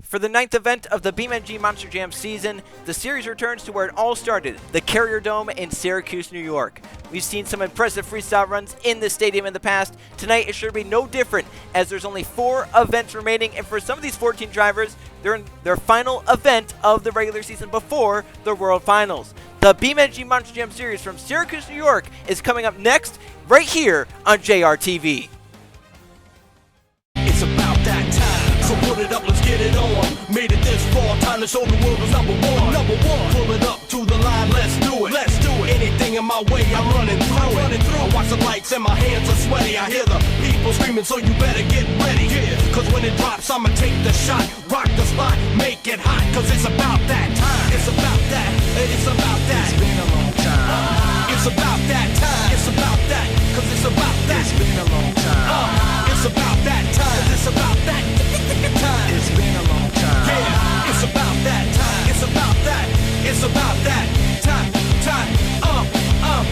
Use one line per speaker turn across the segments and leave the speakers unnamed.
For the 9th event of the BeamNG Monster Jam season, the series returns to where it all started, the Carrier Dome in Syracuse, New York. We've seen some impressive freestyle runs in this stadium in the past. Tonight it should be no different, as there's only 4 events remaining, and for some of these 14 drivers, they're in their final event of the regular season before the World Finals. The BeamNG Monster Jam Series from Syracuse, New York is coming up next, right here on JRTV.
It's about that time, so put it up, let's get it on. Made it this far, time to show the world who's number one. Number one, pull it up to the line, let's do it. Let's do it. Anything in my way, I'm running through it. I watch the lights and my hands are sweaty. I hear the people screaming, so you better get ready. Yeah, cause when it drops, I'ma take the shot, rock the spot, make it hot. Cause it's about that time. It's about that. It's about that. It's been a long time. It's about that time. It's about that. Cause it's about that. It's been a long time. It's about that time. It's about that time. It's been a long time. Yeah, it's about that time. It's about that. It's about that time. It's been a long time.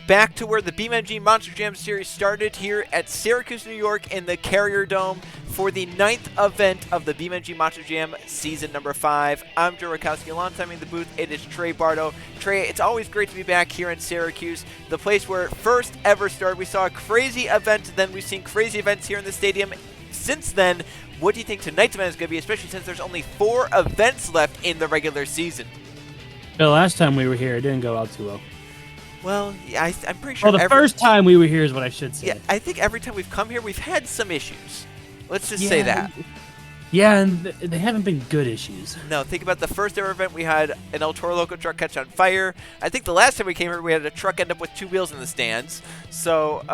Back to where the BeamNG Monster Jam Series started here at Syracuse, New York in the Carrier Dome for the 9th event of the BeamNG Monster Jam Season number 5. I'm Joe Rakowski. Alongside me in the booth, it is Trey Bardo. Trey, it's always great to be back here in Syracuse, the place where it first ever started. We saw a crazy event, then we've seen crazy events here in the stadium. Since then, what do you think tonight's event is going to be, especially since there's only 4 events left in the regular season?
The last time we were here, it didn't go out too well.
Well, yeah, I'm pretty sure.
Well, the first time we were here is what I should say.
Yeah, I think every time we've come here, we've had some issues. Let's just say that.
Yeah, and they haven't been good issues.
No, think about the first ever event we had an El Toro Loco truck catch on fire. I think the last time we came here, we had a truck end up with 2 wheels in the stands. So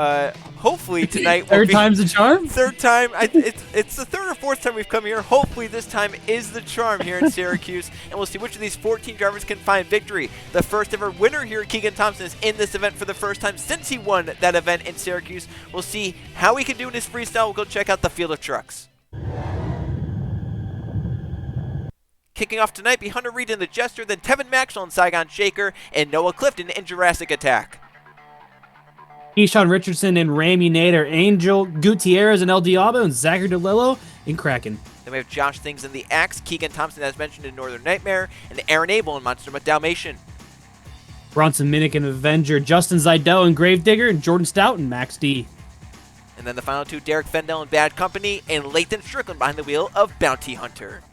hopefully tonight will
Third
be
time's the charm?
Third time. It's the 3rd or 4th time we've come here. Hopefully this time is the charm here in Syracuse. And we'll see which of these 14 drivers can find victory. The first ever winner here, Keegan Thompson, is in this event for the first time since he won that event in Syracuse. We'll see how he can do in his freestyle. We'll go check out the field of trucks. Kicking off tonight, be Hunter Reed in the Jester, then Tevin Maxwell in Saigon Shaker, and Noah Clifton in Jurassic Attack.
Keyshawn Richardson and Ramy Nader, Angel, Gutierrez and El Diablo, and Zachary Delello in Kraken.
Then we have Josh Things in the Axe, Keegan Thompson, as mentioned, in Northern Nightmare, and Aaron Abel in Monster Dalmatian.
Bronson Mimic and Avenger, Justin Zidell and Gravedigger, and Jordan Stout and Max D.
And then the final 2, Derek Fendel in Bad Company, and Lathan Strickland behind the wheel of Bounty Hunter.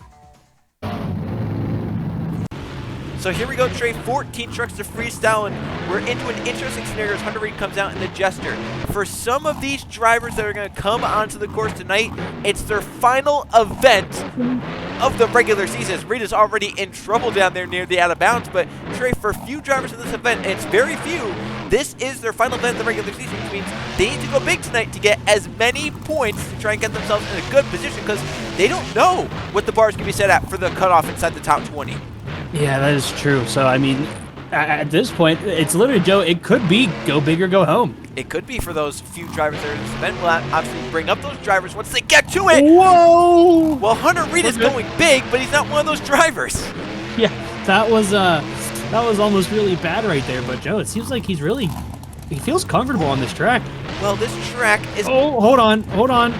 So here we go, Trey, 14 trucks to freestyle, and we're into an interesting scenario as Hunter Reed comes out in the Jester. For some of these drivers that are going to come onto the course tonight, it's their final event of the regular season. As Reed is already in trouble down there near the out of bounds, but Trey, for few drivers in this event, and it's very few, this is their final event of the regular season, which means they need to go big tonight to get as many points to try and get themselves in a good position, because they don't know what the bars can be set at for the cutoff inside the top 20.
Yeah, that is true. So, I mean, at this point, it's literally, Joe, it could be go big or go home.
It could be for those few drivers there in this event. We'll obviously bring up those drivers once they get to it.
Whoa!
Well, Hunter Reed is going big, but he's not one of those drivers.
Yeah, that was almost really bad right there. But, Joe, it seems like he feels comfortable on this track.
Well, this track is...
Oh, hold on.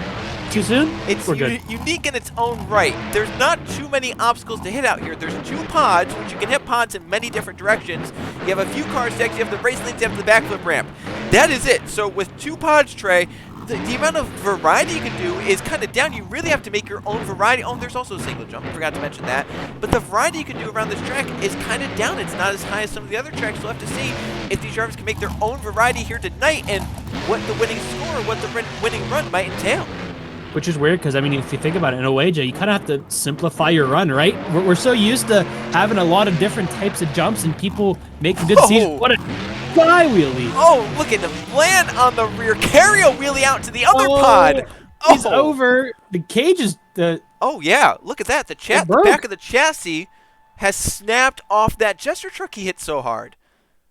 Too soon?
It's
We're good.
unique in its own right. There's not too many obstacles to hit out here. There's 2 pods, which you can hit pods in many different directions. You have a few car stacks, you have the race lanes, you have the backflip ramp. That is it. So with 2 pods, Trey, the amount of variety you can do is kind of down. You really have to make your own variety. Oh, there's also a single jump. I forgot to mention that. But the variety you can do around this track is kind of down. It's not as high as some of the other tracks. We'll have to see if these drivers can make their own variety here tonight and what the winning score, what the winning run might entail.
Which is weird because, I mean, if you think about it in a way, Jay, you kind of have to simplify your run, right? We're so used to having a lot of different types of jumps and people making good seasons. What a fly wheelie.
Oh, look at him land on the rear. Carry a wheelie out to the other pod. Oh.
He's over. The cage is...
Oh, yeah. Look at that. The back of the chassis has snapped off that Jester truck he hit so hard.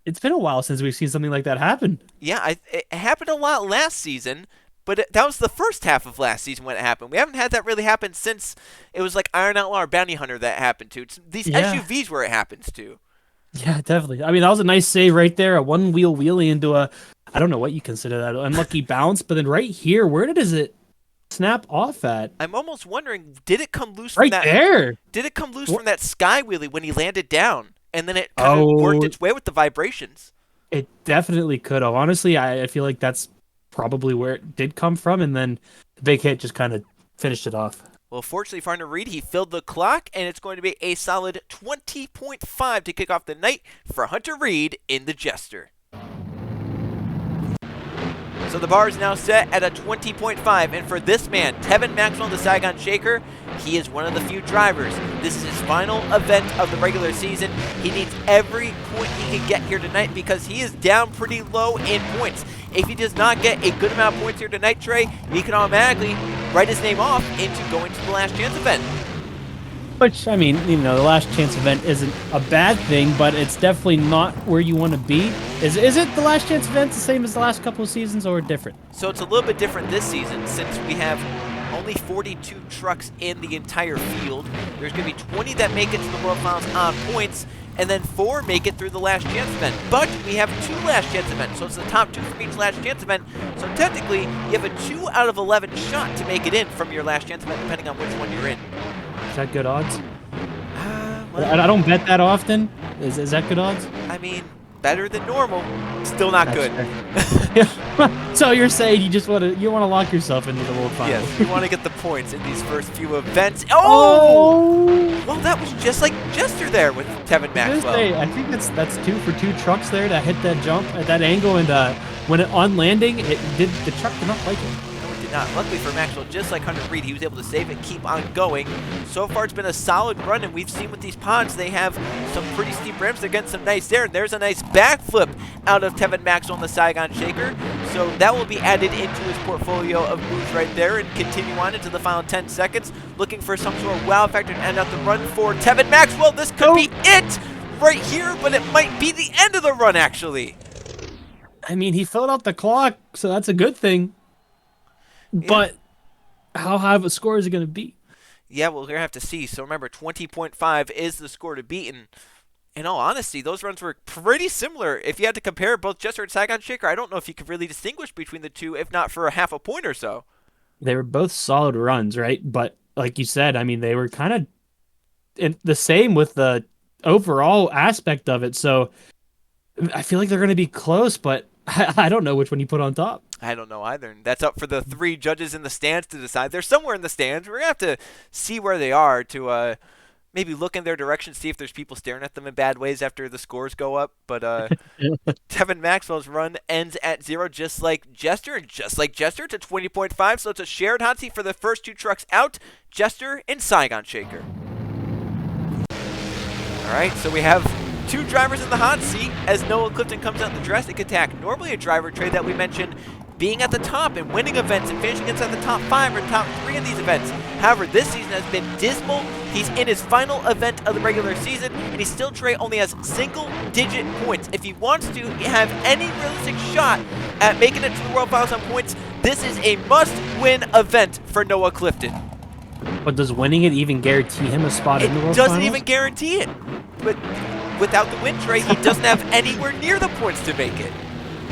It's been a while since we've seen something like that happen.
Yeah, it happened a lot last season. But that was the first half of last season when it happened. We haven't had that really happen since it was like Iron Outlaw or Bounty Hunter that happened to. It's these SUVs where it happens to.
Yeah, definitely. I mean, that was a nice save right there. A one-wheel wheelie into a, I don't know what you consider that, unlucky bounce. But then right here, where does it snap off at?
I'm almost wondering, did it come loose
right
from that?
There.
Did it come loose from that sky wheelie when he landed down? And then it kind of worked its way with the vibrations.
It definitely could have. Honestly, I feel like that's probably where it did come from, and then the big hit just kind of finished it off.
Well, fortunately for Hunter Reed, he filled the clock, and it's going to be a solid 20.5 to kick off the night for Hunter Reed in the Jester. So the bar is now set at a 20.5, and for this man, Tevin Maxwell, the Saigon Shaker, he is one of the few drivers. This is his final event of the regular season. He needs every point he can get here tonight because he is down pretty low in points. If he does not get a good amount of points here tonight, Trey, he can automatically write his name off into going to the Last Chance event.
Which, I mean, you know, the Last Chance event isn't a bad thing, but it's definitely not where you want to be. Is it the Last Chance event the same as the last couple of seasons or different?
So it's a little bit different this season since we have only 42 trucks in the entire field. There's going to be 20 that make it to the World Finals on points, and then 4 make it through the Last Chance event. But we have 2 Last Chance events, so it's the top 2 from each Last Chance event. So technically, you have a 2 out of 11 shot to make it in from your Last Chance event, depending on which one you're in.
Is that good odds?
Well,
I don't bet that often. Is that good odds?
I mean, better than normal. Still not good.
So you're saying you just want to lock yourself into the World Finals?
Yes, you want to get the points in these first few events. Oh! Well, that was just like Jester there with Tevin Maxwell.
I think that's 2 for 2 trucks there to hit that jump at that angle, and when it on landing, the truck did not like it.
No, it did not. Luckily for Maxwell, just like Hunter Reed, he was able to save it, keep on going. So far, it's been a solid run, and we've seen with these pods, they have some pretty steep ramps. They're getting some nice there, and there's a nice backflip out of Tevin Maxwell on the Saigon Shaker. So that will be added into his portfolio of moves right there and continue on into the final 10 seconds. Looking for some sort of wow factor to end out the run for Tevin Maxwell. This could be it right here, but it might be the end of the run, actually.
I mean, he filled out the clock, so that's a good thing. Yeah. But how high of a score is it going to be?
Yeah, well, we're going to have to see. So remember, 20.5 is the score to beat. And in all honesty, those runs were pretty similar. If you had to compare both Jester and Saigon Shaker, I don't know if you could really distinguish between the two, if not for a half a point or so.
They were both solid runs, right? But like you said, I mean, they were kind of the same with the overall aspect of it. So I feel like they're going to be close, but I don't know which one you put on top.
I don't know either. And that's up for the 3 judges in the stands to decide. They're somewhere in the stands. We're going to have to see where they are to maybe look in their direction, see if there's people staring at them in bad ways after the scores go up. But Tevin Maxwell's run ends at 0, just like Jester, and just like Jester to 20.5. So it's a shared hot seat for the first 2 trucks out, Jester and Saigon Shaker. All right, so we have 2 drivers in the hot seat as Noah Clifton comes out in the Jurassic attack. Normally a driver trade that we mentioned being at the top and winning events and finishing inside the top 5 or top 3 in these events. However, this season has been dismal. He's in his final event of the regular season, and he still, Trey, only has single-digit points. If he wants to have any realistic shot at making it to the World Finals on points, this is a must-win event for Noah Clifton.
But does winning it even guarantee him a spot in the World
Finals? It doesn't
Finals?
even guarantee it. But without the win, Trey, he doesn't have anywhere near the points to make it.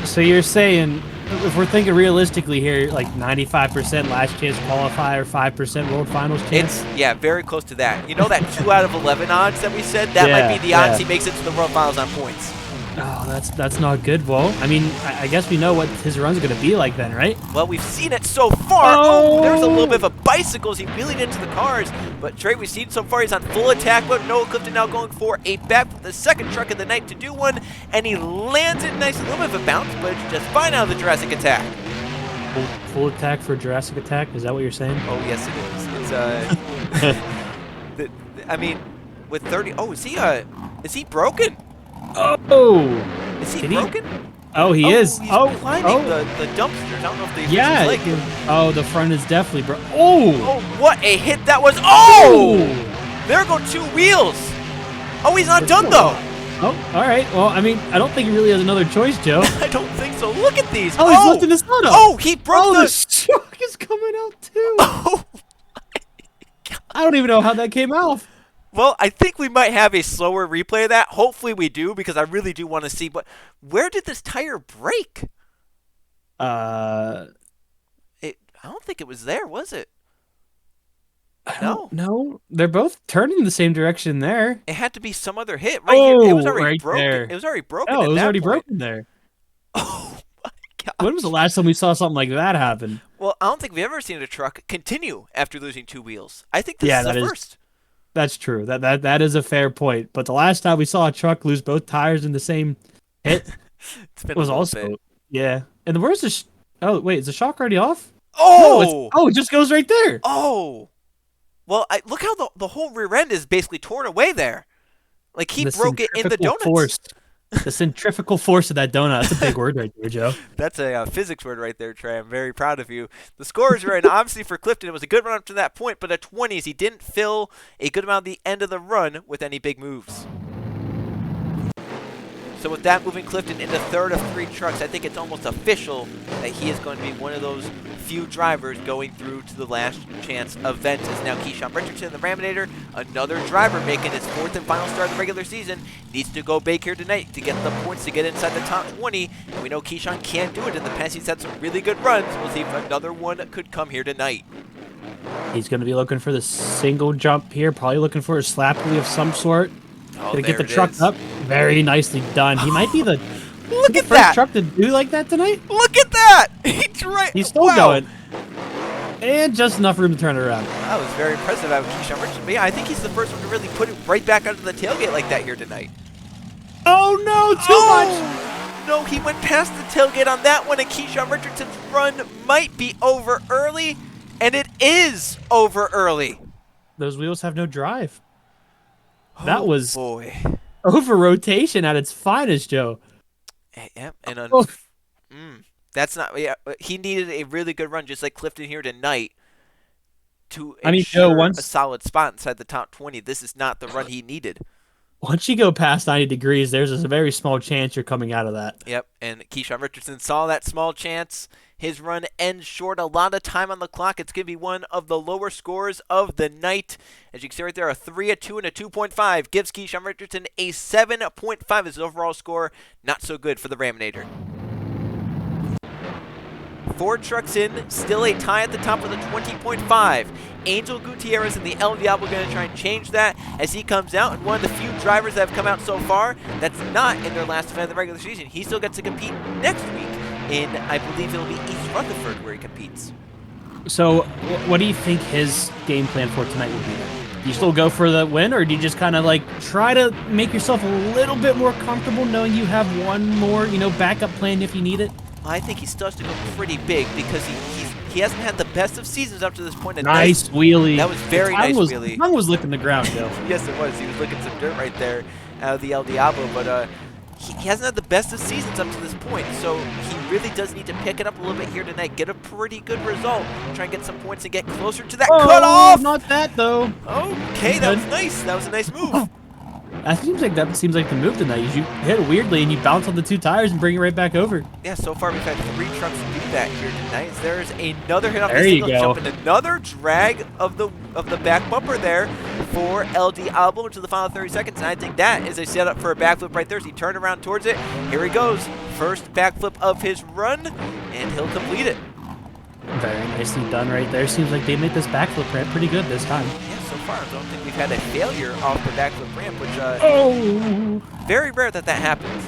So you're saying, if we're thinking realistically here, like 95% last chance qualifier, 5% World Finals chance?
Yeah, very close to that. You know that 2 out of 11 odds that we said? That might be the odds he makes it to the World Finals on points.
Oh, that's not good. Well, I mean, I guess we know what his run's going to be like then, right?
Well, we've seen it so far. Oh, there's a little bit of a bicycle as he wheelied into the cars. But, Trey, we've seen so far he's on full attack mode. Noah Clifton now going for a back with the second truck of the night to do one. And he lands it nice, a little bit of a bounce, but it's just fine out of the Jurassic attack.
Full attack for Jurassic attack? Is that what you're saying?
Oh, yes, it is. It's, I mean, with 30... Oh, is he broken?
Oh!
Is he broken?
Oh, he is.
He's climbing the dumpsters. I don't know if they like him.
Oh, the front is definitely broken. Oh!
What a hit that was. Oh! There go 2 wheels. Oh, he's not done, though.
Oh, all right. Well, I mean, I don't think he really has another choice, Joe.
I don't think so. Look at these.
Oh, he's lifting his foot up.
Oh, he broke
Oh,
the...
the shock is coming out too.
Oh,
I don't even know how that came out.
well, I think we might have a slower replay of that. Hopefully we do, because I really do want to see. But where did this tire break?
I
don't think it was there, was it?
don't know. They're both turning the same direction there.
It had to be some other hit right here. It was already
right
broken.
there.
It was already broken.
Oh,
at
it was
that
already
point.
broken there.
Oh my god.
When was the last time we saw something like that happen?
Well, I don't think we've ever seen a truck continue after losing 2 wheels. I think this
Yeah,
is the
that is-
first.
That's true. That is a fair point. But the last time we saw a truck lose both tires in the same hit
It's been
was
a little
also
bit.
yeah. And where's the? Oh wait, is the shock already off?
Oh!
No, it just goes right there.
Oh! Well, look how the whole rear end is basically torn away there. Like he
The
broke it in the
centrifugal
donuts.
force. The centrifugal force of that donut. That's a big word right there, Joe.
That's a physics word right there, Trey. I'm very proud of you. The scores are in. Obviously for Clifton, it was a good run up to that point, but at 20s, he didn't fill a good amount of the end of the run with any big moves. So with that moving Clifton into third of 3 trucks, I think it's almost official that he is going to be one of those few drivers going through to the last chance event. As now Keyshawn Richardson, the Raminator, another driver making his 4th and final start of the regular season, needs to go big here tonight to get the points to get inside the top 20. And we know Keyshawn can't do it. In the past, he's had some really good runs. We'll see if another one could come here tonight.
He's going to be looking for the single jump here, probably looking for a slap wheel of some sort.
Oh,
Gonna get the
there it
truck
is.
up. Very nicely done. He might be the
Look at
first
that!
truck to do like that tonight.
Look at that! He's right.
He's still
Wow.
going. And just enough room to turn it around.
That was very impressive out of Keyshawn Richardson. But yeah, I think he's the first one to really put it right back onto the tailgate like that here tonight.
Oh no, too much!
No, he went past the tailgate on that one, and Keyshawn Richardson's run might be over early, and it is over early.
Those wheels have no drive. That
Oh,
was
boy.
over rotation at its finest, Joe.
Yep, and
Oh.
that's not. Yeah, he needed a really good run, just like Clifton here tonight, to
I mean, Joe,
ensure a
once
solid spot inside the top 20. This is not the run he needed.
once you go past 90 degrees, there's a very small chance you're coming out of that.
Yep, and Keyshawn Richardson saw that small chance. His run ends short. A lot of time on the clock. It's going to be one of the lower scores of the night. As you can see right there, a 3, a 2, and a 2.5 gives Keyshawn Richardson a 7.5 as his overall score. Not so good for the Raminator. 4 trucks in, still a tie at the top with a 20.5. Angel Gutierrez and the El Diablo going to try and change that as he comes out. And one of the few drivers that have come out so far that's not in their last event of the regular season. He still gets to compete next week in, I believe it'll be East Rutherford where he competes.
So, what do you think his game plan for tonight would be? Do you still go for the win, or do you just kind of like try to make yourself a little bit more comfortable knowing you have one more, backup plan if you need it?
I think he still has to go pretty big because he hasn't had the best of seasons up to this point.
Nice wheelie.
That was very nice wheelie.
His tongue was licking the ground, Joe.
Yes, it was. He was licking some dirt right there out of the El Diablo, but he hasn't had the best of seasons up to this point, so he really does need to pick it up a little bit here tonight, get a pretty good result, try and get some points and get closer to that cutoff.
Not that though.
Okay, that was nice. That was a nice move.
That seems like the move tonight. You hit it weirdly and you bounce on the 2 tires and bring it right back over.
Yeah, so far we've had 3 trucks do that here tonight. There's another hit off
There
the
you
single
go.
jump and another drag of the back bumper there for El Diablo into the final 30 seconds. And I think that is a setup for a backflip right there as he turned around towards it. Here he goes. First backflip of his run, and he'll complete it.
Very nicely done right there. Seems like they made this backflip ramp pretty good this time.
Yeah, so far I don't think we've had a failure off the backflip ramp, which very rare that happens.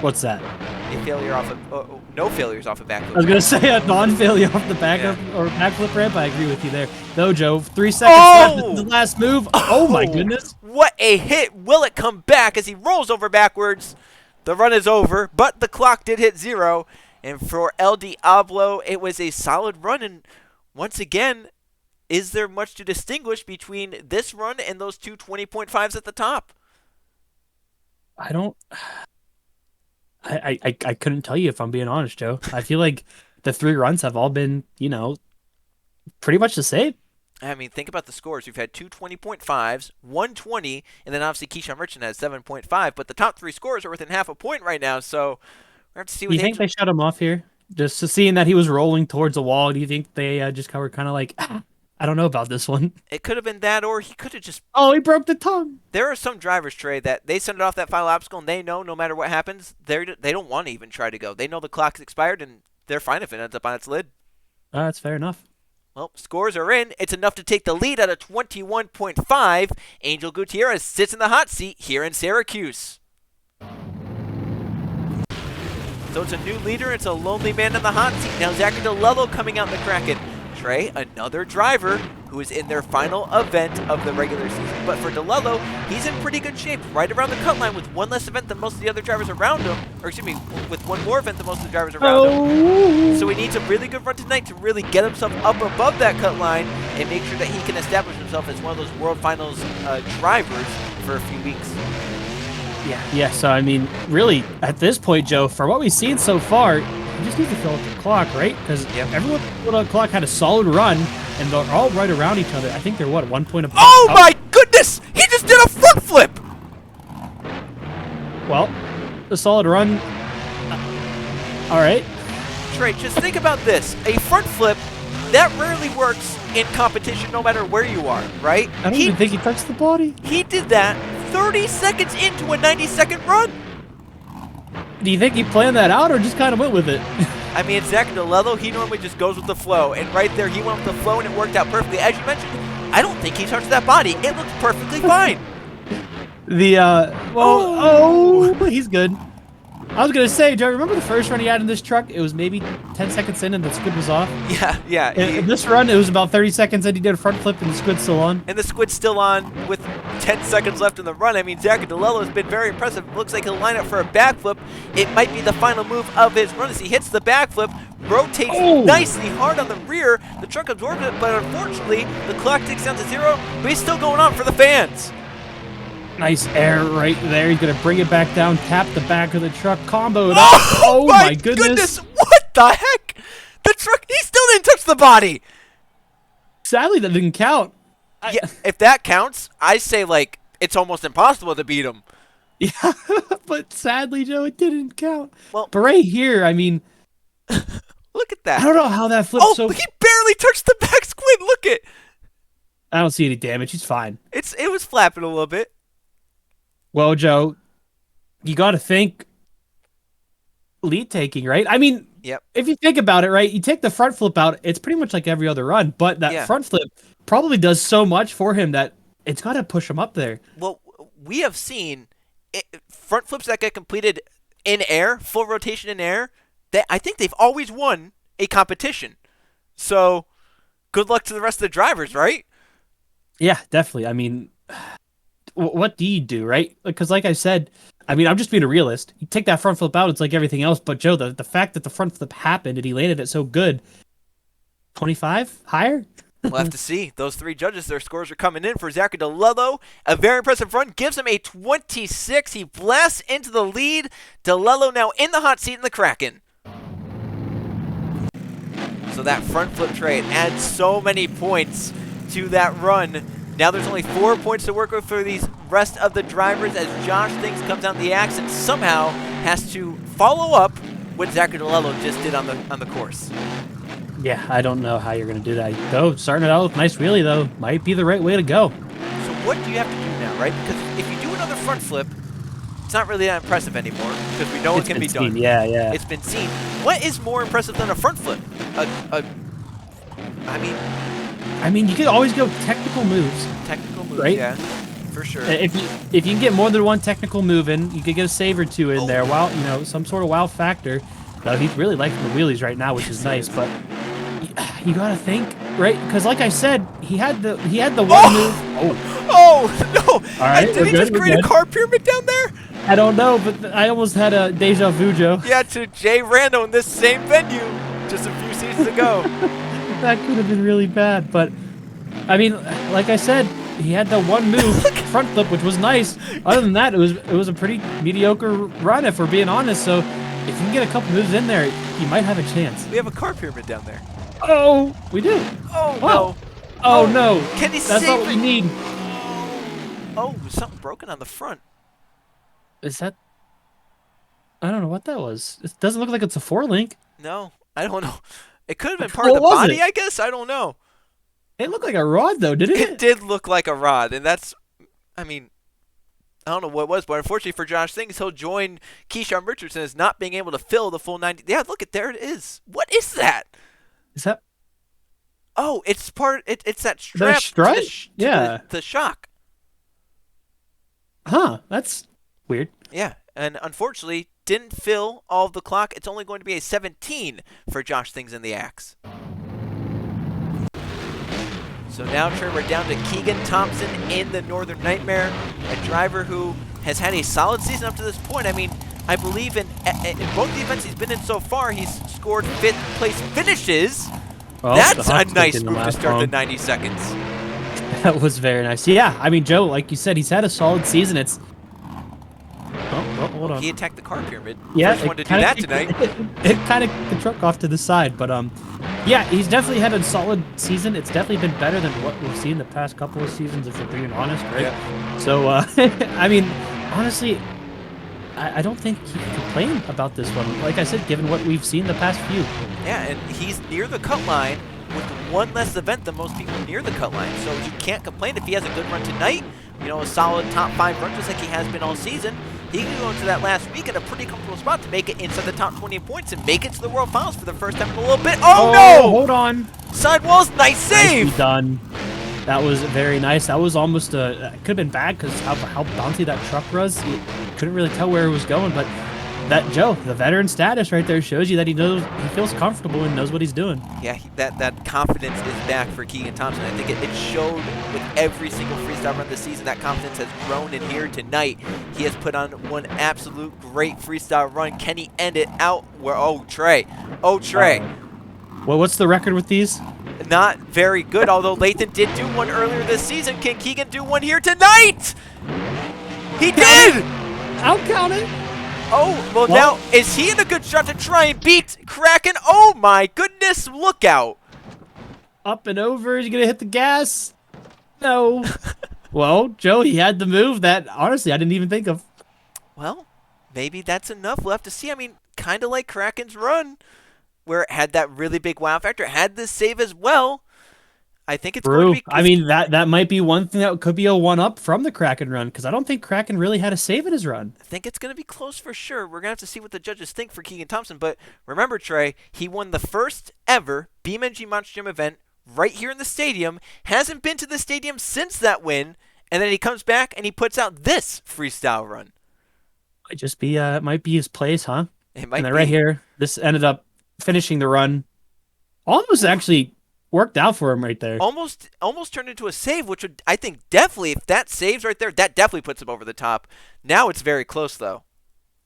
What's that?
A failure off of no failures off a backflip.
I was gonna say a non-failure off the backup or backflip ramp. I agree with you there. Though, Joe, 3 seconds left in the last move. Oh my goodness!
What a hit! Will it come back as he rolls over backwards? The run is over, but the clock did hit 0. And for El Diablo, it was a solid run. And once again, is there much to distinguish between this run and those two 20.5s at the top?
I don't. I couldn't tell you if I'm being honest, Joe. I feel like the 3 runs have all been, pretty much the same.
I mean, think about the scores. We've had two 20.5s, 120, and then obviously Keyshawn Richardson has 7.5. But the top three scores are within half a point right now. So we're going to have to see
Do
what
you think they shut him off here? Just to seeing that he was rolling towards a wall, do you think they just were kind of like, I don't know about this one?
It could have been that, or he could have just.
Oh, he broke the tongue.
There are some drivers, Trey, that they send it off that final obstacle, and they know no matter what happens, they don't want to even try to go. They know the clock's expired, and they're fine if it ends up on its lid.
That's fair enough.
Well, scores are in. It's enough to take the lead at a 21.5. Angel Gutierrez sits in the hot seat here in Syracuse. So it's a new leader. It's a lonely man in the hot seat. Now Zachary Delello coming out in the Kraken. Trey, another driver who is in their final event of the regular season. But for Delello, he's in pretty good shape, right around the cut line with one less event than most of the other drivers around him. Or excuse me, with one more event than most of the drivers around him. So he needs a really good run tonight to really get himself up above that cut line and make sure that he can establish himself as one of those World Finals drivers for a few weeks.
Yeah, so I mean, really, at this point, Joe, for what we've seen so far, you just need to fill up the clock, right? Because everyone on the clock had a solid run, and they're all right around each other. I think they're, what, 1 point apart?
Oh my goodness! He just did a front flip!
Well, a solid run. All right.
Trey, just think about this. A front flip, that rarely works in competition no matter where you are, right?
I don't even think he touched the body.
He did that 30 seconds into a 90-second run.
Do you think he planned that out or just kind of went with it?
I mean, it's Zachary Delello. He normally just goes with the flow. And right there, he went with the flow, and it worked out perfectly. As you mentioned, I don't think he touched that body. It looked perfectly fine.
He's good. I was going to say, Joe, remember the first run he had in this truck? It was maybe 10 seconds in and the squid was off.
Yeah.
In this run, it was about 30 seconds in. He did a front flip and the squid's still on.
And the squid's still on with 10 seconds left in the run. I mean, Zachary Delello has been very impressive. Looks like he'll line up for a backflip. It might be the final move of his run as he hits the backflip, rotates nicely hard on the rear. The truck absorbs it, but unfortunately, the clock ticks down to 0, but he's still going on for the fans.
Nice air right there. He's going to bring it back down, tap the back of the truck, combo it up.
Oh my goodness. What the heck? The truck, he still didn't touch the body.
Sadly, that didn't count.
Yeah, if that counts, I say, like, it's almost impossible to beat him.
Yeah, but sadly, Joe, it didn't count.
Well,
but right here, I mean,
look at that.
I don't know how that flipped.
Oh, he barely touched the back squid. Look it.
I don't see any damage. He's fine.
It was flapping a little bit.
Well, Joe, you got to think lead taking, right? I mean, if you think about it, right, you take the front flip out, it's pretty much like every other run, but that front flip probably does so much for him that it's got to push him up there.
Well, we have seen front flips that get completed in air, full rotation in air, that I think they've always won a competition. So, good luck to the rest of the drivers, right?
Yeah, definitely. I mean, what do you do, right? Because like I said, I mean, I'm just being a realist. You take that front flip out, it's like everything else. But Joe, the fact that the front flip happened and he landed it so good, 25 higher?
We'll have to see. Those three judges, their scores are coming in for Zachary Delello. A very impressive run. Gives him a 26. He blasts into the lead. Delello now in the hot seat in the Kraken. So that front flip trade adds so many points to that run. Now there's only 4 points to work with for these rest of the drivers as Josh Things comes down the axe and somehow has to follow up what Zachary Delello just did on the course.
Yeah, I don't know how you're going to do that. Go, starting it out with a nice wheelie, though, might be the right way to go.
So what do you have to do now, right? Because if you do another front flip, it's not really that impressive anymore because we know it can be done.
Yeah.
It's been seen. What is more impressive than a front flip?
I mean, you could always go technical moves.
Technical moves,
right?
Yeah, for sure.
If you can get more than one technical move in, you could get a save or two in there. Wow, some sort of wow factor. He's really liking the wheelies right now, which is nice. But you gotta think, right? Because like I said, he had the one move.
Oh no!
All right,
did he just create a car pyramid down there?
I don't know, but I almost had a deja vu, Joe.
Yeah, to Jay Rando in this same venue just a few seasons ago.
That could have been really bad, but I mean, like I said, he had the one move, front flip, which was nice. Other than that, it was a pretty mediocre run, if we're being honest. So if you can get a couple moves in there, you might have a chance.
We have a car pyramid down there.
Oh, we do.
Oh,
wow.
no.
Oh, no.
Can he
That's
save
not what
it?
we need.
Oh, something broken on the front.
Is that... I don't know what that was. It doesn't look like it's a 4-link.
No, I don't know. It could have been part
What
of the
was
body,
it?
I guess. I don't know.
It looked like a rod, though, didn't
It
it?
did look like a rod, and that's, I mean, I don't know what it was, but unfortunately for Josh Things, he'll join Keyshawn Richardson as not being able to fill the full 90. Yeah, look at there it is. What is that?
Is that...
Oh, it's part. It's that strap.
The stripe?
To
Yeah.
the shock.
Huh. That's weird.
Yeah, and unfortunately didn't fill all of the clock. It's only going to be a 17 for Josh Things in the axe. So now, Trey, we're down to Keegan Thompson in the Northern Nightmare, a driver who has had a solid season up to this point. I mean, I believe in both the events he's been in so far, he's scored 5th place finishes.
Well,
That's
the
a
Hawks
nice
didn't
move to
last
start the
long.
90 seconds.
That was very nice. Yeah, I mean, Joe, like you said, he's had a solid season. It's... Oh, hold on.
He attacked the car pyramid.
Yeah,
First one to do that tonight.
It kind of the truck off to the side, but yeah, he's definitely had a solid season. It's definitely been better than what we've seen the past couple of seasons, if we're being honest, right?
Yeah.
So, I mean, honestly, I don't think he can complain about this one. Like I said, given what we've seen the past few.
Yeah, and he's near the cut line with one less event than most people near the cut line. So he can't complain if he has a good run tonight. You know, a solid top 5 run just like he has been all season. He can go into that last week in a pretty comfortable spot to make it inside the top 20 in points and make it to the World Finals for the first time in a little bit. Oh, no!
Hold on.
Sidewalls, nice save!
Nicely done. That was very nice. That was almost a... It could have been bad because how bouncy that truck was. You couldn't really tell where it was going, but that, Joe, the veteran status right there shows you that he feels comfortable and knows what he's doing.
Yeah, that confidence is back for Keegan Thompson. I think it showed with every single freestyle run this season. That confidence has grown in here tonight. He has put on one absolute great freestyle run. Can he end it out? Where? Oh, Trey. Oh, Trey.
Well, what's the record with these?
Not very good, although Lathan did do one earlier this season. Can Keegan do one here tonight? He did!
I'll count it.
Oh, well, now, is he in a good shot to try and beat Kraken? Oh, my goodness, look out.
Up and over. Is he going to hit the gas? No. Well, Joe, he had the move that, honestly, I didn't even think of.
Well, maybe that's enough. We'll have to see. I mean, kind of like Kraken's run, where it had that really big wow factor. It had this save as well. I think it's going to be...
I mean, that might be one thing that could be a one-up from the Kraken run, because I don't think Kraken really had a save in his run.
I think it's going to be close for sure. We're going to have to see what the judges think for Keegan Thompson. But remember, Trey, he won the first ever BeamNG Monster Jam event right here in the stadium. Hasn't been to the stadium since that win. And then he comes back and he puts out this freestyle run.
It might be his place, huh?
It might
and then
be.
right here, this ended up finishing the run. Almost actually worked out for him right there.
Almost turned into a save, which would, I think, definitely, if that saves right there, that definitely puts him over the top. Now it's very close, though.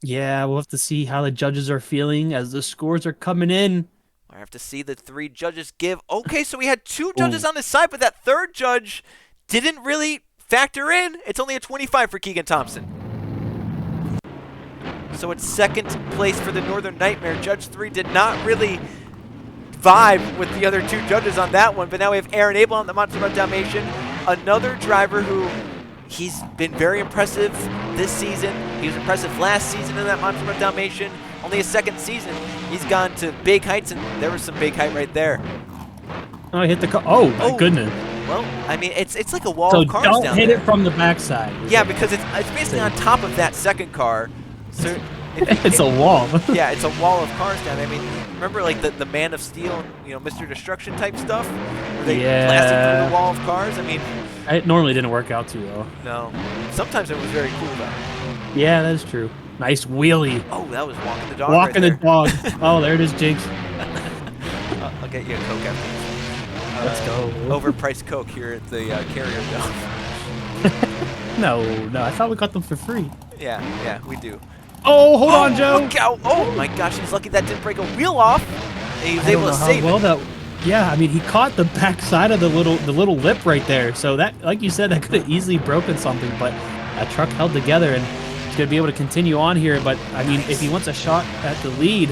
Yeah, we'll have to see how the judges are feeling as the scores are coming in.
I have to see the 3 judges give. Okay, so we had 2 judges on his side, but that 3rd judge didn't really factor in. It's only a 25 for Keegan Thompson. So it's 2nd place for the Northern Nightmare. Judge 3 did not really vibe with the other 2 judges on that one, but now we have Aaron Abel on the Monster Jam Dalmatian, another driver who he's been very impressive this season. He was impressive last season in that Monster Jam Dalmatian. Only his 2nd season. He's gone to big heights, and there was some big height right there.
Oh, he hit the car. Oh, my goodness.
Well, I mean, it's like a wall of cars down there.
So don't hit it from the backside.
Yeah, because it's basically on top of that 2nd car. So
it's a wall.
Yeah, it's a wall of cars down there. I mean, remember like the Man of Steel, you know, Mr. Destruction type stuff? Where they blasted through the wall of cars? I mean...
It normally didn't work out too well.
No. Sometimes it was very cool, though.
Yeah, that is true. Nice wheelie.
Oh, that was walking the dog
Walking
right
the dog. Oh, there it is, Jinx.
I'll get you a Coke after this.
Let's go.
Overpriced Coke here at the Carrier Dome.
No, I thought we got them for free.
Yeah, we do.
Oh, hold on, Joe.
Look out. Oh, my gosh, he's lucky that didn't break a wheel off. And he was able to save it.
Yeah, I mean, he caught the back side of the little lip right there. So that, like you said, that could have easily broken something, but that truck held together and he's going to be able to continue on here. But, I mean, if he wants a shot at the lead,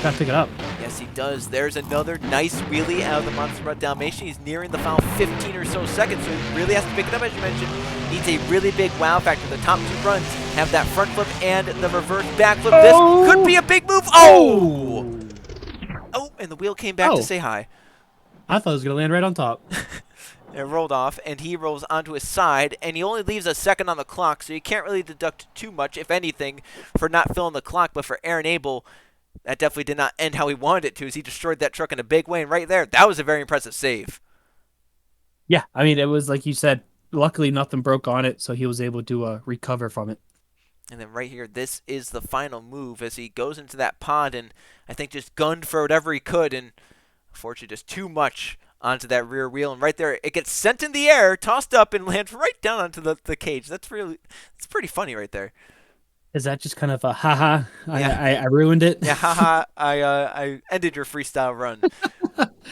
got to pick it up.
Yes, he does. There's another nice wheelie out of the Monster Dalmatian. He's nearing the final 15 or so seconds, so he really has to pick it up, as you mentioned. Needs a really big wow factor. The top 2 runs have that front flip and the reverse backflip.
Oh!
This could be a big move. Oh! Oh, and the wheel came back to say hi.
I thought it was going to land right on top.
It rolled off, and he rolls onto his side, and he only leaves a second on the clock, so you can't really deduct too much, if anything, for not filling the clock. But for Aaron Abel, that definitely did not end how he wanted it to, as he destroyed that truck in a big way. And right there, that was a very impressive save.
Yeah, I mean, it was like you said, luckily nothing broke on it, so he was able to recover from it.
And then right here, this is the final move as he goes into that pod and I think just gunned for whatever he could, and unfortunately just too much onto that rear wheel. And right there, it gets sent in the air, tossed up, and lands right down onto the cage. That's pretty funny right there.
Is that just kind of a haha?
Yeah.
I ruined it.
Yeah, haha. I ended your freestyle run.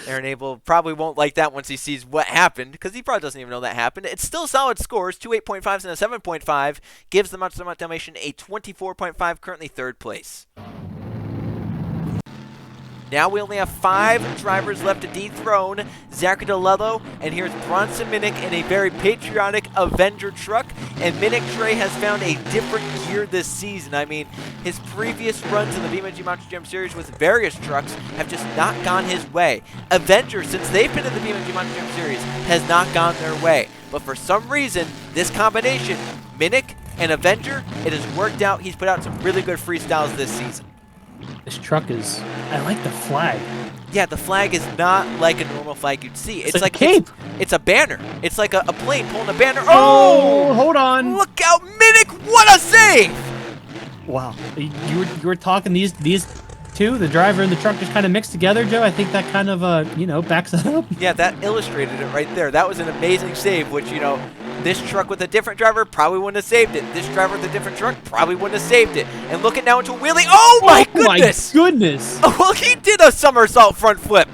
Aaron Abel probably won't like that once he sees what happened, because he probably doesn't even know that happened. It's still solid scores, 2 8.5s and a 7.5, gives the Monster Dalmatian a 24.5, currently 3rd place. Now we only have 5 drivers left to dethrone Zachary Delello, and here's Bronson Mimic in a very patriotic Avenger truck. And Mimic Trey has found a different gear this season. I mean, his previous runs in the BeamNG Monster Jam Series with various trucks have just not gone his way. Avenger, since they've been in the BeamNG Monster Jam Series, has not gone their way. But for some reason, this combination, Mimic and Avenger, it has worked out. He's put out some really good freestyles this season.
This truck is... I like the flag.
Yeah, the flag is not like a normal flag you'd see. It's like
a cape.
It's a banner. It's like a plane pulling a banner.
Oh, hold on.
Look out, Mimic! What a save!
Wow. You were talking these two, the driver and the truck, just kind of mixed together, Joe. I think that kind of backs it up.
Yeah, that illustrated it right there. That was an amazing save, which, this truck with a different driver probably wouldn't have saved it. This driver with a different truck probably wouldn't have saved it. And look at now into a wheelie. Oh my goodness!
My goodness!
Oh, well, he did a somersault front flip.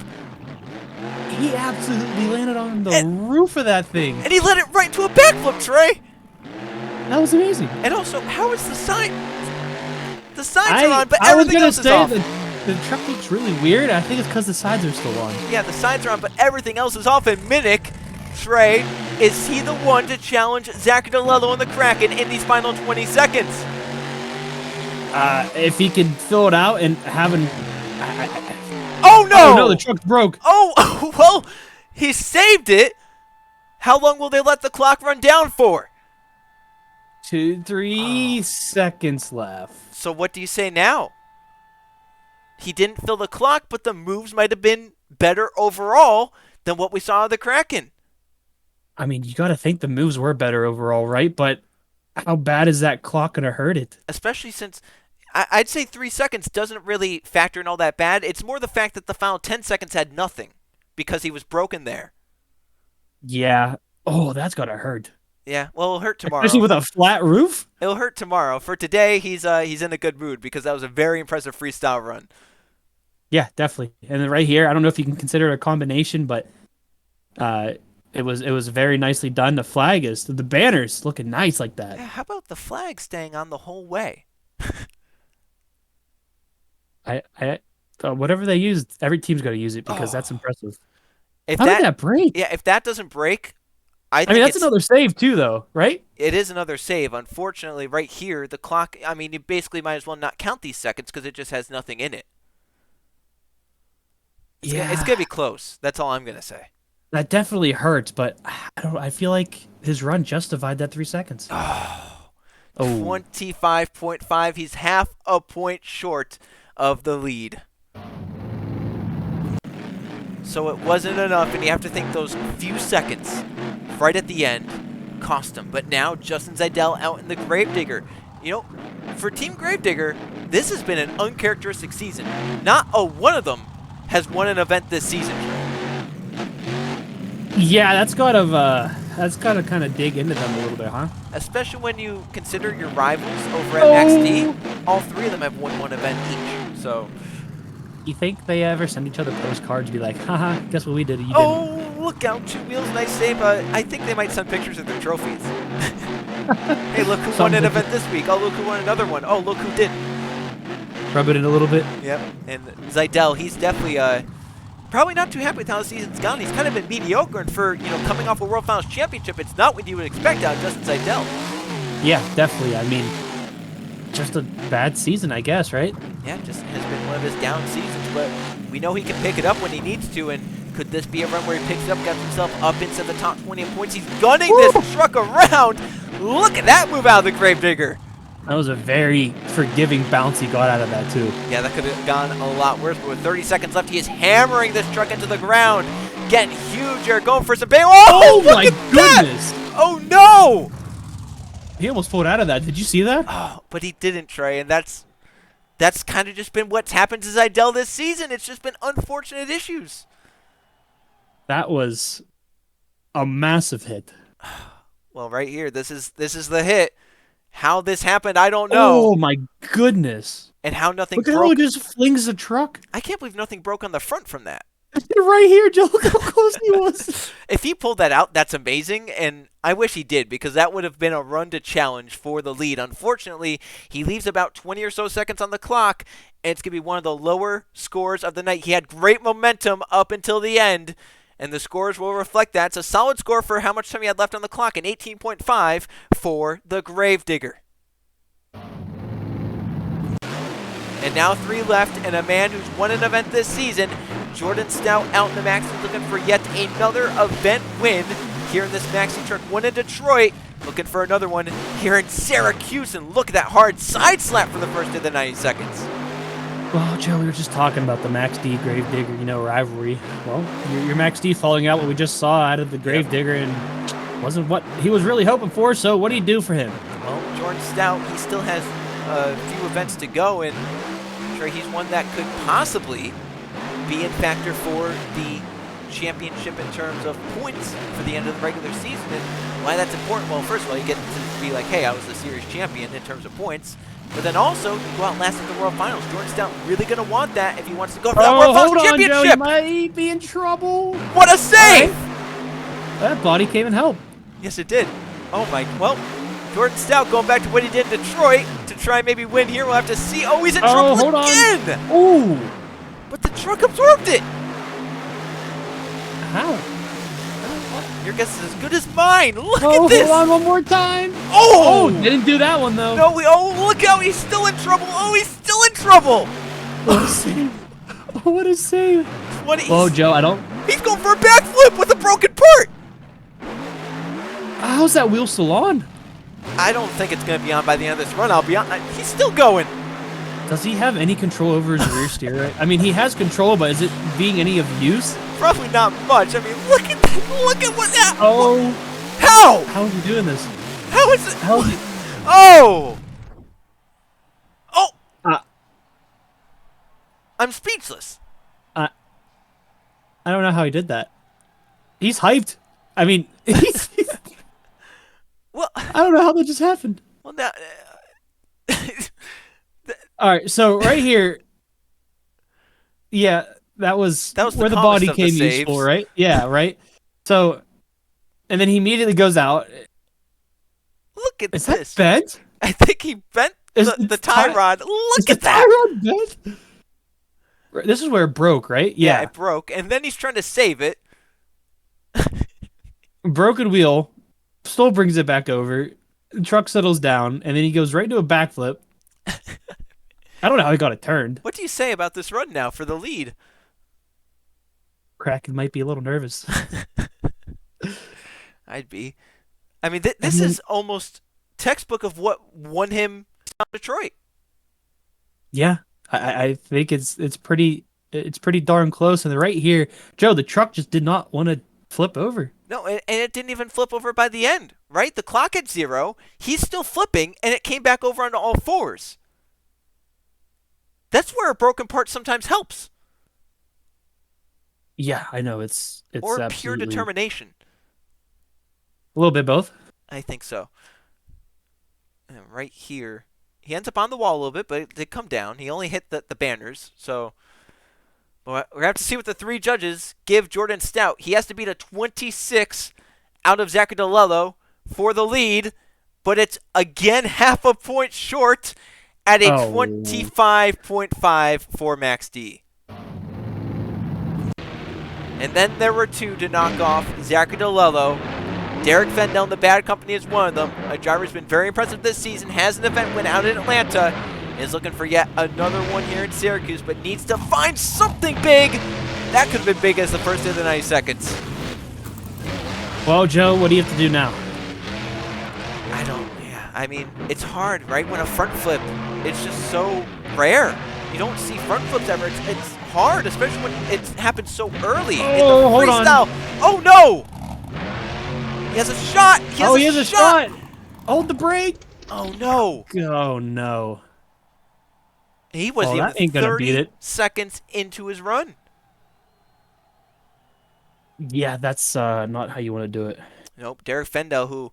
He absolutely landed on the roof of that thing.
And he led it right to a backflip, Trey.
That was amazing.
And also, how is the sign? The signs are on, but everything else is off.
The truck looks really weird. I think it's because the sides are still on.
Yeah, the sides are on, but everything else is off. And Mimic, Trey, is he the one to challenge Zachary Delello and the Kraken in these final 20 seconds?
If he can fill it out and have an...
Oh, no!
Oh, no, the truck broke.
Oh, well, he saved it. How long will they let the clock run down for?
3 seconds left.
So what do you say now? He didn't fill the clock, but the moves might have been better overall than what we saw of the Kraken.
I mean, you got to think the moves were better overall, right? But how bad is that clock going to hurt it?
Especially since I'd say 3 seconds doesn't really factor in all that bad. It's more the fact that the final 10 seconds had nothing because he was broken there.
Yeah. Oh, that's got to hurt.
Yeah, well, it'll hurt tomorrow.
Especially with a flat roof?
It'll hurt tomorrow. For today, he's in a good mood because that was a very impressive freestyle run.
Yeah, definitely. And then right here, I don't know if you can consider it a combination, but it was very nicely done. The flag is, the banner's looking nice like that.
Yeah, how about the flag staying on the whole way?
Whatever they use, every team's got to use it because that's impressive.
How
did that break?
Yeah, if that doesn't break, I
mean, that's another save too, though, right?
It is another save. Unfortunately, right here, the clock, I mean, you basically might as well not count these seconds because it just has nothing in it. It's going to be close. That's all I'm going to say.
That definitely hurts, but I feel like his run justified that 3 seconds.
25.5. He's half a point short of the lead. So it wasn't enough, and you have to think those few seconds right at the end cost him. But now Justin Zidell out in the Gravedigger. For Team Gravedigger, this has been an uncharacteristic season. Not a one of them has won an event this season.
Yeah, that's got to kind of dig into them a little bit, huh?
Especially when you consider your rivals over at XD. All 3 of them have won one event each. So,
you think they ever send each other postcards and be like, haha, guess what we did? You didn't.
Oh, look out, 2 wheels, nice save. I think they might send pictures of their trophies. Hey, look who won an event this week. Oh, look who won another one. Oh, look who didn't.
rub it in a little bit.
Yep. And Zidell, he's definitely probably not too happy with how the season's gone. He's kind of been mediocre, and for coming off a World Finals championship, it's not what you would expect out of Justin Zidell.
Yeah, definitely. I mean, just a bad season, I guess, right?
Yeah, just has been one of his down seasons, but we know he can pick it up when he needs to, and could this be a run where he picks it up, gets himself up into the top 20 in points? He's gunning this truck around. Look at that move out of the Gravedigger.
That was a very forgiving bounce he got out of that, too.
Yeah, that could have gone a lot worse, but with 30 seconds left, he is hammering this truck into the ground. Getting huge here, going for some bang. Oh,
my goodness.
That. Oh, no.
He almost pulled out of that. Did you see that?
Oh, but he didn't, Trey, and that's kind of just been what's happened to Zidell this season. It's just been unfortunate issues.
That was a massive hit.
Well, right here, this is the hit. How this happened, I don't know.
Oh my goodness!
And how nothing
look
broke.
Look at how he just flings the truck.
I can't believe nothing broke on the front from that.
Right here, Joe. Look how close he was.
If he pulled that out, that's amazing, and I wish he did, because that would have been a run to challenge for the lead. Unfortunately, he leaves about 20 or so seconds on the clock, and it's going to be one of the lower scores of the night. He had great momentum up until the end, and the scores will reflect that. It's a solid score for how much time he had left on the clock, an 18.5 for the Gravedigger. And now 3 left, and a man who's won an event this season, Jordan Stout, out in the Maxi, looking for yet another event win here in this Maxi truck. One in Detroit, looking for another one here in Syracuse. And look at that hard side slap for the first of the 90 seconds.
Well, Joe, we were just talking about the Max D Gravedigger, rivalry. Well, your Max D falling out what we just saw out of the Gravedigger and wasn't what he was really hoping for, so what do you do for him?
Well, Jordan Stout, he still has a few events to go, and sure, he's one that could possibly be in factor for the championship in terms of points for the end of the regular season. And why that's important? Well, first of all, you get to be like, hey, I was the series champion in terms of points. But then also, you go out last at the World Finals. Jordan Stout really going to want that if he wants to go for that World Finals championship.
Joe, you might be in trouble.
What a save!
Right. That body came in help.
Yes, it did. Oh, my. Well, Jordan Stout going back to what he did in Detroit to try and maybe win here. We'll have to see. Oh, he's in trouble
hold
again.
On. Ooh.
But the truck absorbed it.
How?
Your guess is as good as mine. Look
at
this.
Hold on one more time.
Oh!
Didn't do that one, though.
No, look how he's still in trouble. Oh, he's still in trouble.
What a save. What a save.
Oh,
Joe, I don't...
He's going for a backflip with a broken part.
How's that wheel still on?
I don't think it's going to be on by the end of this run. I'll be honest. He's still going.
Does he have any control over his rear steer? I mean, he has control, but is it being any of use?
Probably not much. I mean, look at that. Look at what that.
Oh.
How?
How is he doing this?
How is it?
How is he?
Oh. Oh. I'm speechless.
I don't know how he did that. He's hyped. I mean, he's
well,
I don't know how that just happened.
Well, now.
All right, so right here, yeah, that was where the body came useful, right? Yeah, right. So, and then he immediately goes out.
Look at
this.
Is
that bent?
I think he bent the tie rod. Look at that.
Tie rod bent? This is where it broke, right?
Yeah, it broke, and then he's trying to save it.
Broken wheel, still brings it back over. The truck settles down, and then he goes right into a backflip. I don't know how he got it turned.
What do you say about this run now for the lead?
Kraken might be a little nervous.
I'd be. I mean, this is almost textbook of what won him Detroit.
Yeah, I think it's pretty darn close. And right here, Joe, the truck just did not want to flip over.
No, and it didn't even flip over by the end, right? The clock at 0. He's still flipping, and it came back over on all fours. That's where a broken part sometimes helps.
Yeah, I know. It's
or
absolutely...
pure determination.
A little bit both.
I think so. And right here, he ends up on the wall a little bit, but it did come down. He only hit the banners, so we're going to have to see what the 3 judges give Jordan Stout. He has to beat a 26 out of Zachary Delello for the lead, but it's again half a point short. at a
Oh.
25.5 for Max D. And then there were two to knock off Zachary Delello. Derek Fendel in the bad company is one of them. A driver who's been very impressive this season, has an event win out in Atlanta, is looking for yet another one here in Syracuse, but needs to find something big. That could have been big as the first of the 90 seconds.
Well, Joe, what do you have to do now?
I mean, it's hard, right? When a front flip, it's just so rare. You don't see front flips ever. It's hard, especially when it happens so early in the
hold on.
freestyle. Oh, no! He has a shot! He has a shot!
Hold the brake!
Oh, no.
Oh, no.
He was
that
even
ain't gonna beat
30
it.
seconds into his run.
Yeah, that's not how you want to do it.
Nope, Derek Fendel, who,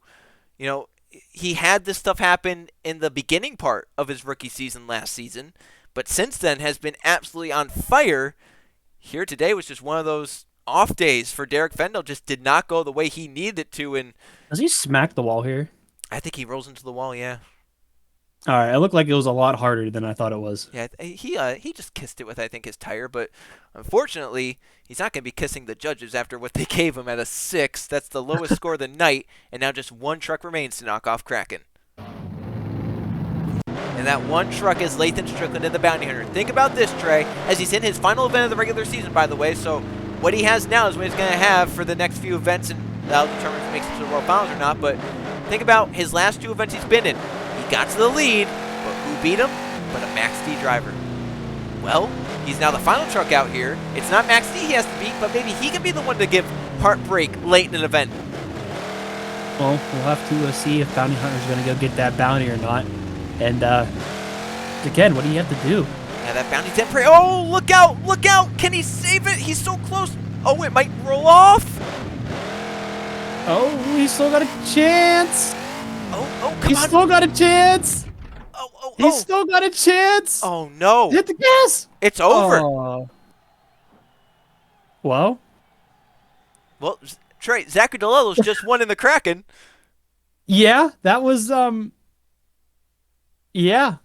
he had this stuff happen in the beginning part of his rookie season last season, but since then has been absolutely on fire. Here today was just one of those off days for Derek Fendel. Just did not go the way he needed it to, and
Does he smack the wall here?
I think he rolls into the wall, yeah.
All right, it looked like it was a lot harder than I thought it was.
Yeah, he just kissed it with, I think, his tire, but unfortunately, he's not going to be kissing the judges after what they gave him at a 6. That's the lowest score of the night, and now just one truck remains to knock off Kraken. And that one truck is Lathan Strickland in the Bounty Hunter. Think about this, Trey, as he's in his final event of the regular season, by the way, so what he has now is what he's going to have for the next few events, and that'll determine if he makes it to the World Finals or not, but think about his last 2 events he's been in. He got to the lead, but who beat him but a Max D driver? Well, he's now the final truck out here. It's not Max D he has to beat, but maybe he can be the one to give heartbreak late in an event.
Well, we'll have to see if Bounty Hunter's going to go get that bounty or not. And, again, what do you have to do?
Yeah, that bounty 10 prey. Oh, look out! Look out! Can he save it? He's so close. Oh, it might roll off.
Oh, he's still got a chance.
Oh, come on.
He's still got a chance.
Oh.
He's still got a chance.
Oh, no.
Hit the gas.
It's over.
Oh. Well,
Trey, Zachary Delello's just won in the Kraken.
yeah, that was, yeah,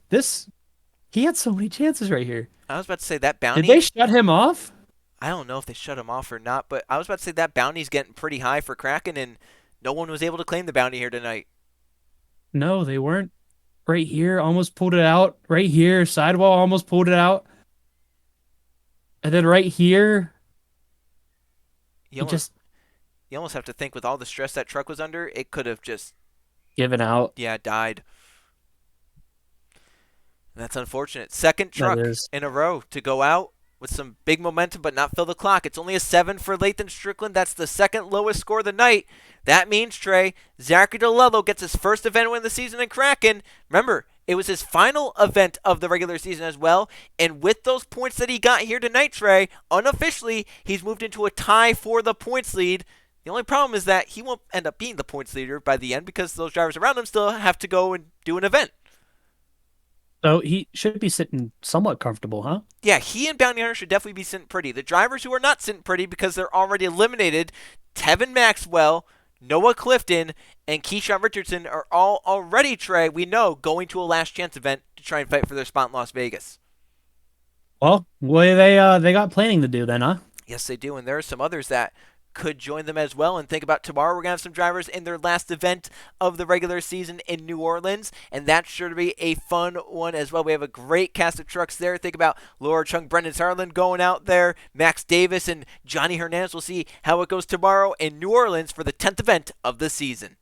he had so many chances right here.
I was about to say that bounty.
Did they shut him off?
I don't know if they shut him off or not, but I was about to say that bounty's getting pretty high for Kraken, and no one was able to claim the bounty here tonight.
No, they weren't. Right here, almost pulled it out. Right here, sidewall almost pulled it out. And then right here,
You almost have to think with all the stress that truck was under, it could have just
given out.
died. And that's unfortunate. Second truck in a row to go out with some big momentum but not fill the clock. It's only a 7 for Lathan Strickland. That's the second lowest score of the night. That means, Trey, Zachary Delello gets his first event win of the season in Kraken. Remember, it was his final event of the regular season as well. And with those points that he got here tonight, Trey, unofficially, he's moved into a tie for the points lead. The only problem is that he won't end up being the points leader by the end because those drivers around him still have to go and do an event.
So he should be sitting somewhat comfortable, huh?
Yeah, he and Bounty Hunter should definitely be sitting pretty. The drivers who are not sitting pretty because they're already eliminated, Tevin Maxwell, Noah Clifton, and Keyshawn Richardson are all already, Trey, we know, going to a last chance event to try and fight for their spot in Las Vegas.
Well, what do they got planning to do then, huh?
Yes, they do, and there are some others that could join them as well. And think about tomorrow, we're going to have some drivers in their last event of the regular season in New Orleans, and that's sure to be a fun one as well. We have a great cast of trucks there. Think about Laura Chung, Brendan Sarland going out there, Max Davis, and Johnny Hernandez. We'll see how it goes tomorrow in New Orleans for the 10th event of the season.